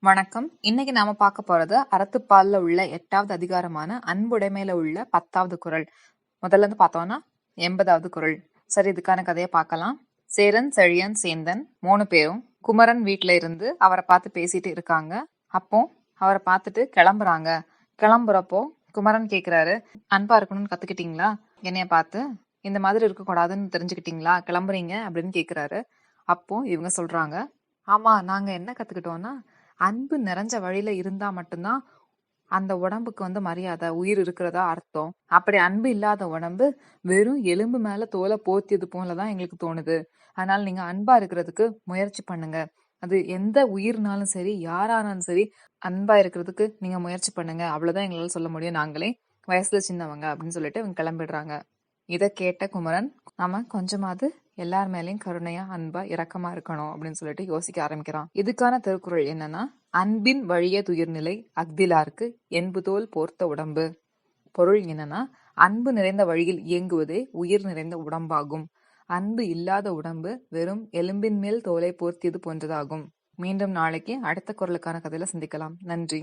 வணக்கம். இன்னைக்கு நாம பார்க்க போறது அறத்துப்பால்ல உள்ள 8வது அதிகாரமான அன்புடைமையில உள்ள 10வது குறள். முதல்ல இருந்து பார்த்தோம்னா 80வது குறள். சரி, இதுக்கான கதையை பார்க்கலாம். சேரன் செழியன் சேந்தன் 3 பேரும் குமரன் வீட்டுல இருந்து அவரை பார்த்து பேசிட்டு இருக்காங்க. அப்போ அவரை பார்த்துட்டு கிளம்புறாங்க. கிளம்புறப்போ குமரன் கேக்குறாரு, அன்பா இருக்கணும்னு கத்துக்கிட்டீங்களா? என்னைய பார்த்து இந்த மாதிரி இருக்கக்கூடாதுன்னு தெரிஞ்சுக்கிட்டீங்களா? கிளம்புறீங்க அப்படின்னு கேக்குறாரு. அப்போ இவங்க சொல்றாங்க, ஆமா, நாங்க என்ன கத்துக்கிட்டோம்னா, அன்பு நிறைஞ்ச வழியில இருந்தா மட்டும்தான் அந்த உடம்புக்கு மரியாதை, உயிர் இருக்கிறதா அர்த்தம். அப்படி அன்பு இல்லாத உடம்பு வெறும் எலும்பு மேல தோலை போத்தியது போலதான் எங்களுக்கு தோணுது. அதனால நீங்க அன்பா இருக்கிறதுக்கு முயற்சி பண்ணுங்க. அது எந்த உயிர்னாலும் சரி, யாரானாலும் சரி, அன்பா இருக்கிறதுக்கு நீங்க முயற்சி பண்ணுங்க. அவ்வளவுதான் எங்களால சொல்ல முடியும். நாங்களே வயசுல சின்னவங்க அப்படின்னு சொல்லிட்டு இவங்க கிளம்பிடுறாங்க. இத கேட்ட குமரன், நாம கொஞ்சமாவது எல்லார் மேலயும் கருணையா, அன்பா, இரக்கமா இருக்கணும் அப்படின்னு சொல்லிட்டு யோசிக்க ஆரம்பிக்கிறான். இதுக்கான திருக்குறள் என்னன்னா, அன்பின் வழிய துயிர்நிலை அஃதிலார்க்கு என்புதோல் போர்த்த உடம்பு. பொருள் என்னன்னா, அன்பு நிறைந்த வழியில் இயங்குவதே உயிர் நிறைந்த உடம்பாகும். அன்பு இல்லாத உடம்பு வெறும் எலும்பின் மேல் தோலை போர்த்தியது போன்றதாகும். மீண்டும் நாளைக்கு அடுத்த குறளுக்கான கதையில சந்திக்கலாம். நன்றி.